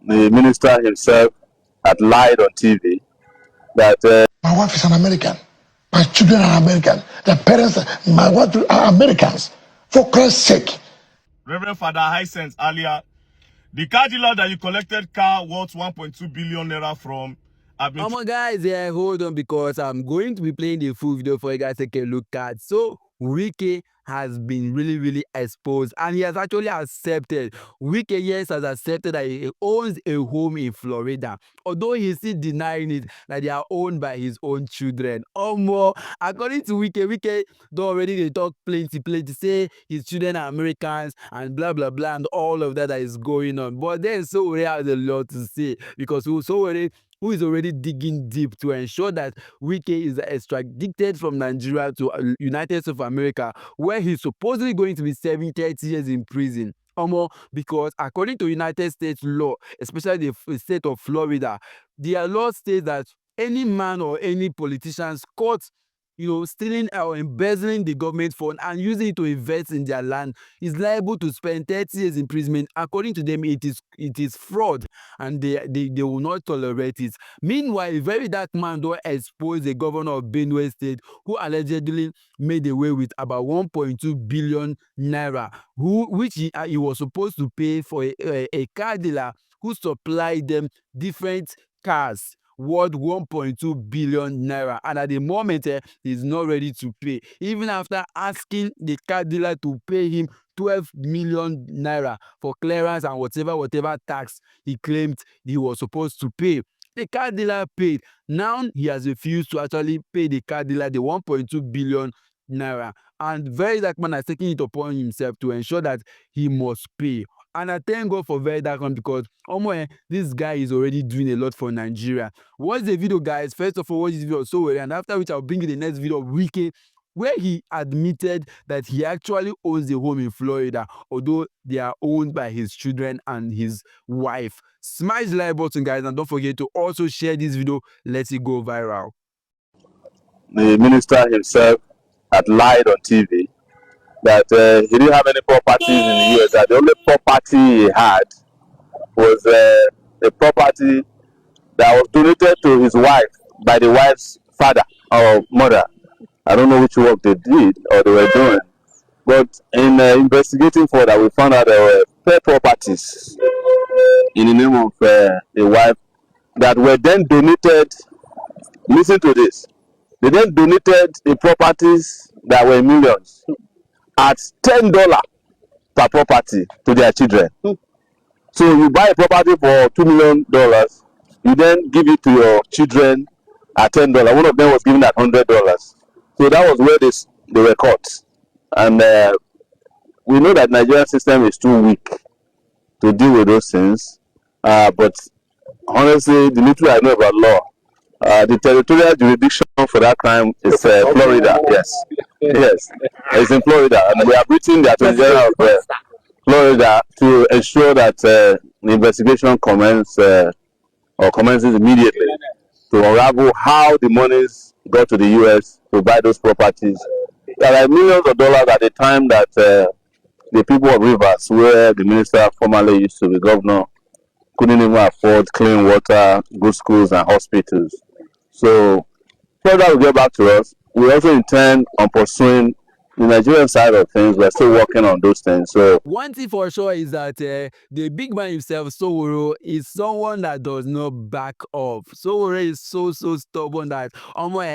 the minister himself had lied on TV that my wife is an American, my children are American, their parents, my wife are Americans. For Christ's sake. Reverend Father Hisense earlier, the car dealer that you collected car worth 1.2 billion naira from. Come on, guys, yeah, hold on, because I'm going to be playing the full video for you guys to take a look at. So Wike has been really exposed, and he has actually accepted. Wike, yes, has accepted that he owns a home in Florida, although he's still denying it, that they are owned by his own children. More, according to Wike don't already they talk plenty, say his children are Americans and blah blah blah and all of that is going on. But then Sowore has a lot to say, because Sowore, who is already digging deep to ensure that Wike is extradited from Nigeria to United States of America, where he's supposedly going to be serving 30 years in prison. Because according to United States law, especially the state of Florida, their law states that any man or any politician caught stealing or embezzling the government fund and using it to invest in their land is liable to spend 30 years imprisonment. According to them, it is fraud, and they will not tolerate it. Meanwhile, a very dark man don't expose the governor of Benue State, who allegedly made away with about 1.2 billion naira, which he was supposed to pay for a car dealer who supplied them different cars worth 1.2 billion naira, and at the moment he's not ready to pay, even after asking the car dealer to pay him 12 million naira for clearance and whatever tax he claimed he was supposed to pay. The car dealer paid. Now he has refused to actually pay the car dealer the 1.2 billion naira, and very dark man has taken it upon himself to ensure that he must pay. And I thank God for very dark one, because this guy is already doing a lot for Nigeria. Watch the video, guys. First of all, watch this video of Sowore, and after which I'll bring you the next video of Wike, where he admitted that he actually owns a home in Florida, although they are owned by his children and his wife. Smash the like button, guys, and don't forget to also share this video. Let it go viral. the minister himself had lied on TV that he didn't have any properties in the US, that the only property he had was a property that was donated to his wife by the wife's father or mother. I don't know which work they did or they were doing, but in investigating further, we found out there were fair properties in the name of a wife that were then donated. Listen to this. They then donated the properties that were millions at $10 per property to their children. So you buy a property for $2 million, you then give it to your children at $10. One of them was given at $100. So that was where they were caught. And we know that Nigerian system is too weak to deal with those things. But honestly, the little I know about law, the territorial jurisdiction for that crime is Florida. Yes, it's in Florida, and they are breaching the Attorney General of Florida to ensure that the investigation commences immediately to unravel how the monies got to the U.S. to buy those properties. There are millions of dollars at the time that the people of Rivers, where the minister formerly used to be governor, couldn't even afford clean water, good schools, and hospitals. So, further will get back to us. We also intend on pursuing the Nigerian side of things. We're still working on those things. So, one thing for sure is that the big man himself, Sowore, is someone that does not back off. Sowore is so stubborn that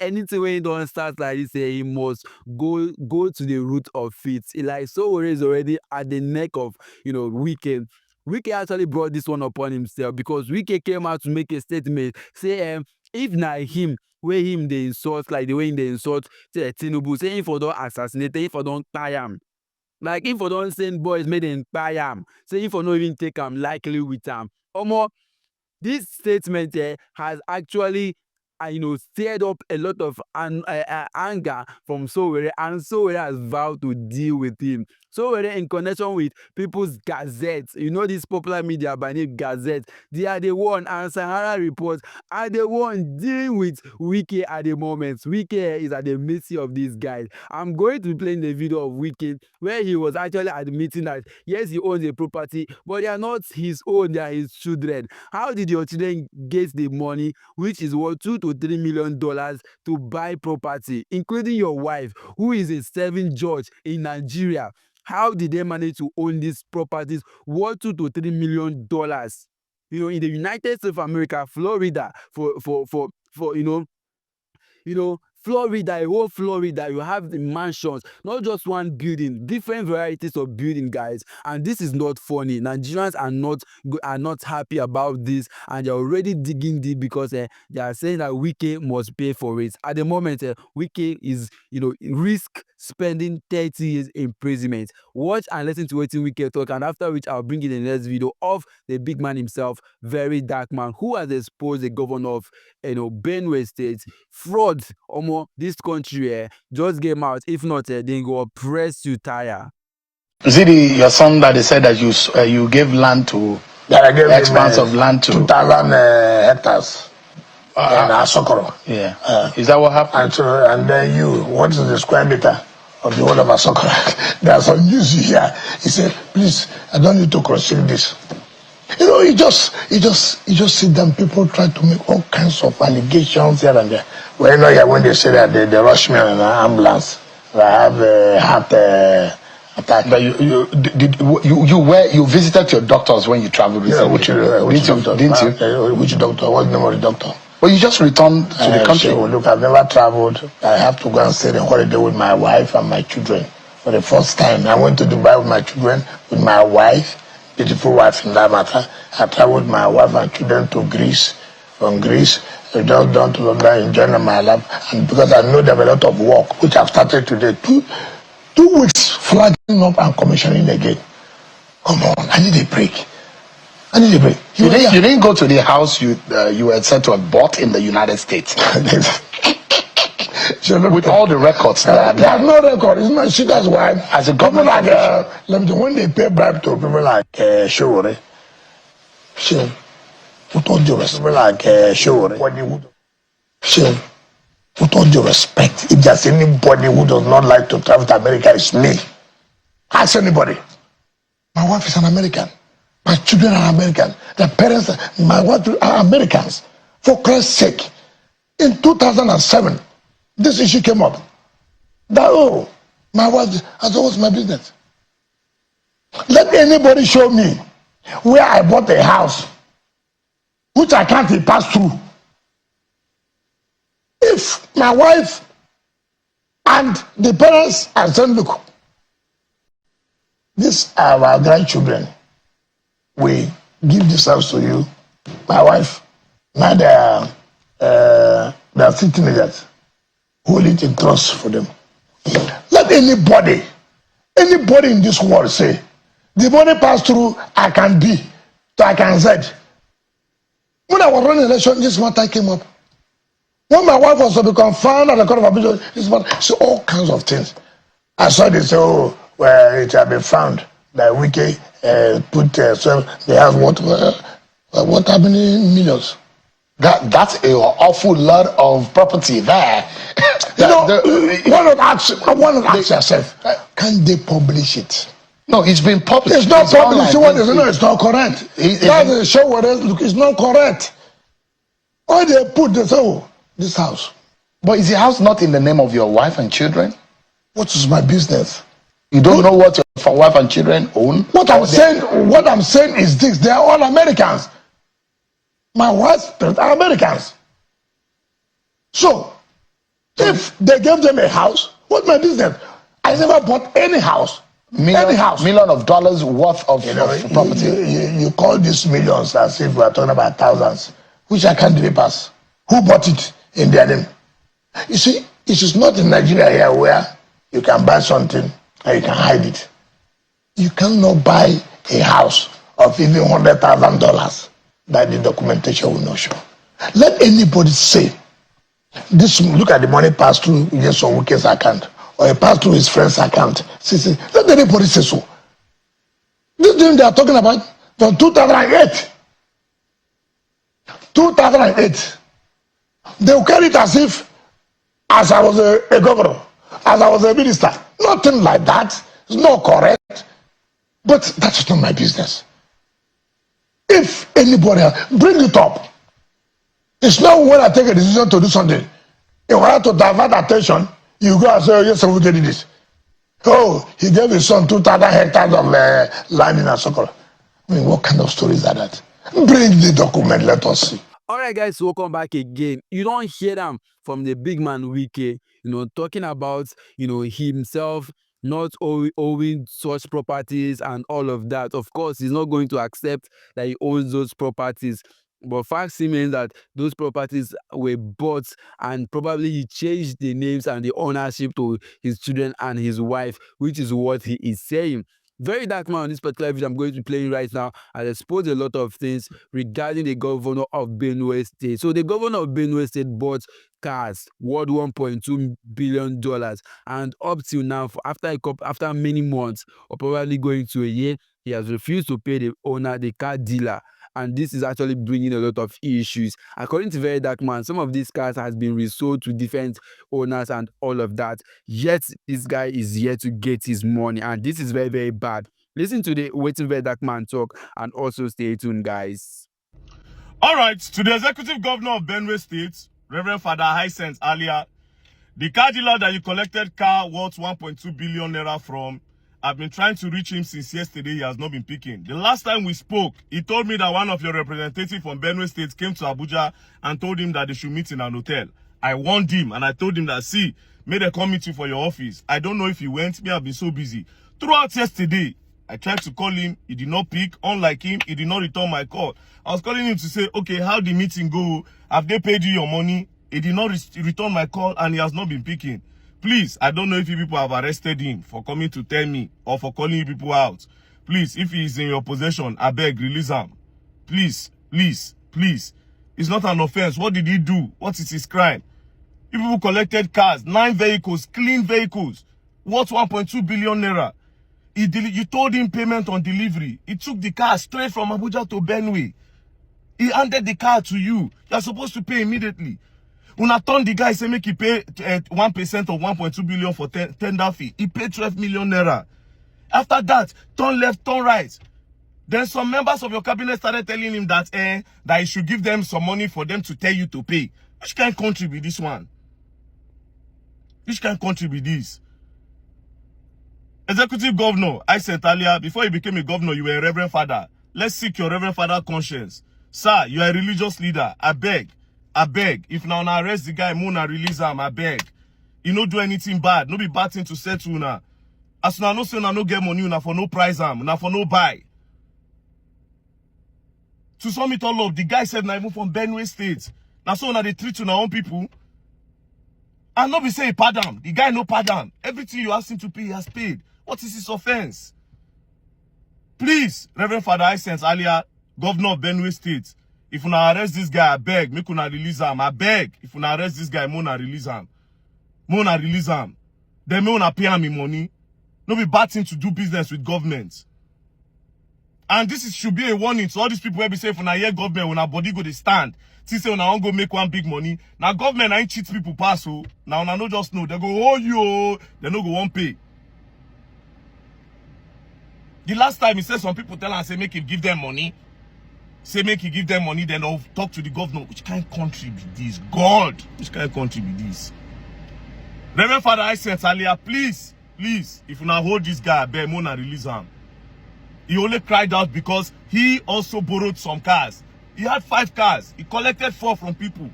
anything when he don't start like this, he must go to the root of it. Like Sowore is already at the neck of Wike. Wike actually brought this one upon himself, because Wike came out to make a statement, say if not him, where him they insult, like the way they insult Tinubu, say if I don't assassinate, if I don't tie him. Like if I don't send boys made in buy am, say if I don't even take am likely with am. This statement has actually stirred up a lot of anger from Sowore, and Sowore has vowed to deal with him. Sowore, in connection with People's Gazette, this popular media by name Gazette, they are the one, and Sahara Report are the one dealing with Wike at the moment. Wike is at the mercy of these guys. I'm going to be playing the video of Wike where he was actually admitting that yes, he owns a property, but they are not his own, they are his children. How did your children get the money, which is worth $2 to $3 million, to buy property, including your wife, who is a serving judge in Nigeria? How did they manage to own these properties worth $2 to $3 million? In the United States of America, Florida, Florida, a whole Florida, you have the mansions, not just one building, different varieties of building, guys. And this is not funny. Nigerians are not happy about this, and they're already digging deep because they are saying that Wike must pay for it. At the moment, Wike is, risk spending 30 years imprisonment. Watch and listen to what Wike talk, and after which I'll bring you the next video of the big man himself, very dark man, who has exposed the governor of Benue State fraud. This country just came out. If not, they go press you tire. Is it your son that they said that you gave land to? That I gave expanse of land to 2,000 hectares in Asokoro. Yeah. Is that what happened? And then what is the square meter of the whole of Asokoro? There's some news here. He said, please, I don't need to cross-check this. You just sit down. People try to make all kinds of allegations here and there. Well, when they say that they rush me in an ambulance, I have a heart attack. But you visited your doctors when you traveled recently? Yeah, which doctor? Didn't you? Which doctor? What's the name of the doctor? Well, you just returned to the country. So, look, I've never traveled. I have to go and stay the holiday with my wife and my children. For the first time, I went to Dubai with my children, with my wife. Beautiful wife in that matter. I traveled with my wife and children to Greece. From Greece, I just down to London, enjoying my life. And because I know there's a lot of work, which I've started today, two weeks flagging up and commissioning again. Come on, I need a break. You didn't go to the house you were said to have bought in the United States. With all the records there's no record. It's not she. That's why. As a government, when they pay bribe to people like Sowore, with all due respect, people like Sowore, with all due respect, if there's anybody who does not like to travel to America, it's me. Ask anybody. My wife is an American. My children are American. Their parents, my wife are Americans. For Christ's sake, in 2007. This issue came up. That, my wife, I said, what's my business? Let anybody show me where I bought a house, which I can't pass through. If my wife and the parents are saying, look, these are our grandchildren. We give this house to you. My wife, now they are still teenagers. Hold it in trust for them. Let anybody in this world say, the money passed through, I can B, so I can Z. When I was running election, this matter came up. When my wife was to become found at the court of appeal, this matter, so all kinds of things. I saw they say, it had been found that Wike put so they have what how many millions? That's an awful lot of property there. Why not ask yourself, can they publish it? No, it's been published. It's not published. It's not correct. That's a show where it's not correct. Why they put this house? But is the house not in the name of your wife and children? What is my business? You don't know what your wife and children own? What I'm saying is this: they are all Americans. My wife's parents are Americans. So, if they gave them a house, what's my business? I never bought any house. Million of dollars worth of property. You call these millions as if we're talking about thousands, which I can't really pass. Who bought it in their name? You see, it is not in Nigeria here where you can buy something and you can hide it. You cannot buy a house of even $100,000 that the documentation will not show. Let anybody say This look at the money passed through Nyesom Wike's account or it passed through his friend's account. See, let anybody say so. This thing they are talking about from 2008. 2008. They will carry it as I was a governor, as I was a minister. Nothing like that. It's not correct. But that's not my business. If anybody else, bring it up. It's not when I take a decision to do something. In order to divert attention, you go and say, oh, yes, we did this. Oh, he gave his son 2,000 hectares of land in Asokoro. I mean, what kind of stories are that? Bring the document, let us see. All right, guys, welcome back again. You don't hear them from the big man Wike, talking about, himself not owing such properties and all of that. Of course, he's not going to accept that he owns those properties. But fact remains that those properties were bought and probably he changed the names and the ownership to his children and his wife, which is what he is saying. Very dark man on this particular video I'm going to be playing right now has exposed a lot of things regarding the governor of Benue State. So the governor of Benue State bought cars worth $1.2 billion, and up till now, after many months or probably going to a year, he has refused to pay the owner, the car dealer. And this is actually bringing a lot of issues. According to Very Dark Man, some of these cars has been resold to different owners and all of that. Yet this guy is yet to get his money, and this is very, very bad. Listen to the Waiting Very Dark Man talk, and also stay tuned, guys. All right, to the executive governor of Benue State, Reverend Father Hyacinth earlier, the car dealer that you collected car worth 1.2 billion naira from, I've been trying to reach him since yesterday. He has not been picking. The last time we spoke, he told me that one of your representatives from Benue State came to Abuja and told him that they should meet in an hotel. I warned him and I told him that, see, may they come meet you for your office. I don't know if he went. Me, I've been so busy. Throughout yesterday, I tried to call him. He did not pick. Unlike him, he did not return my call. I was calling him to say, okay, how did the meeting go? Have they paid you your money? He did not return my call and he has not been picking. Please, I don't know if you people have arrested him for coming to tell me or for calling you people out. Please, if he is in your possession, I beg, release him. Please, please, please. It's not an offense. What did he do? What is his crime? You people collected cars, 9 vehicles, clean vehicles, worth 1.2 billion naira. You told him payment on delivery. He took the car straight from Abuja to Benue. He handed the car to you. You are supposed to pay immediately. When I told the guy, say make he pay 1% of 1.2 billion for tender fee. He paid 12 million naira. After that, turn left, turn right. Then some members of your cabinet started telling him that that he should give them some money for them to tell you to pay. Which kind of country be this one? Which kind of country be this? Executive governor, I said earlier, before you became a governor, you were a reverend father. Let's seek your reverend father conscience. Sir, you are a religious leader. I beg, if now arrest the guy, Mona release him, I beg. You no do anything bad. No be bad thing to say to una. As una no say una no get money, una for no price am, una for no buy. To sum it all up, the guy said na even from Benue State. Now so una they treat una own people. And not be say he pardon. The guy no pardon. Everything you asked him to pay, he has paid. What is his offense? Please, Reverend Father Hyacinth earlier, Governor of Benue State, if una arrest this guy, I beg, make una release him. I beg, if una arrest this guy, mona release him. Mona release him. Then me una pay him money. No be bad thing to do business with government. And should be a warning to all these people who be saying, if una hear government, when our body go to stand, see say una won't go make one big money. Now government ain't cheat people pass, so now una no just know. They go, oh you, they no go won't pay. The last time he said some people tell him, say make him give them money. Say make he give them money, then they'll talk to the governor. Which kind of country be this? God, which kind of country be this? Reverend Father Hyacinth earlier, please, if you now hold this guy, bear mona release him. He only cried out because he also borrowed some cars. He had 5 cars. He collected 4 from people.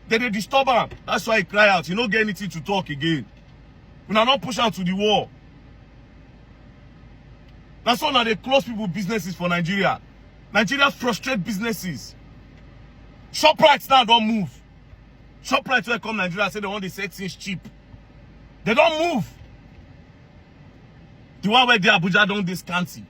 Then they disturb him. That's why he cried out. He don't get anything to talk again. We are not push him to the wall. That's why now they close people businesses for Nigeria. Nigeria frustrate businesses. Shoprites now don't move. Shoprites will come Nigeria say they want the sell things cheap. They don't move. The one where they Abuja don't this county.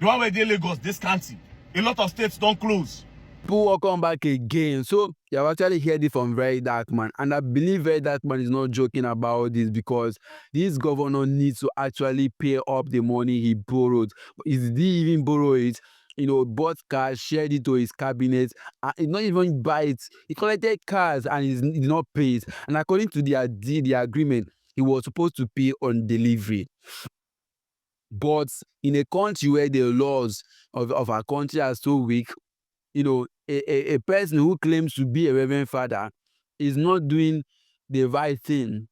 The one where they Lagos this county. A lot of states don't close. People welcome back again. So you have actually heard it from Very Dark Man, and I believe Very Dark Man is not joking about this, because this governor needs to actually pay up the money he borrowed. Did he even borrow it? Bought cars, shared it to his cabinet, and he not even buy it. He collected cars and he did not pay it. And according to the agreement, he was supposed to pay on delivery. But in a country where the laws of our country are so weak, a person who claims to be a reverend father is not doing the right thing.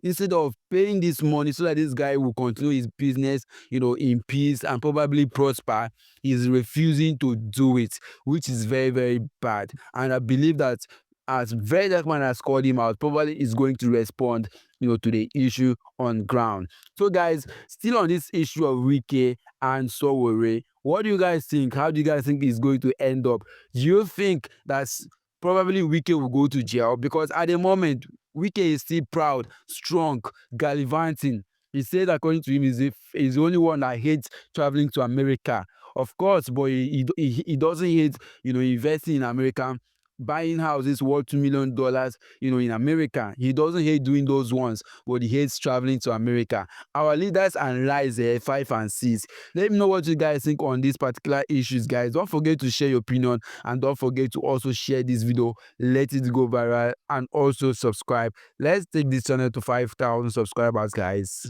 Instead of paying this money so that this guy will continue his business, in peace and probably prosper, he's refusing to do it, which is very, very bad. And I believe that as Very Dark Man has called him out, probably is going to respond, to the issue on ground. So, guys, still on this issue of Wike and Sowore, what do you guys think? How do you guys think it's going to end up? Do you think that's probably Wike will go to jail? Because at the moment, Wike is still proud, strong, gallivanting. He said, according to him, he's the only one that hates traveling to America. Of course, but he doesn't hate, investing in America, buying houses worth $2 million, in America. He doesn't hate doing those ones, but he hates traveling to America. Our leaders and rise 5 and 6. Let me know what you guys think on these particular issues, guys. Don't forget to share your opinion, and don't forget to also share this video, let it go viral, and also subscribe. Let's take this channel to 5,000 subscribers, guys.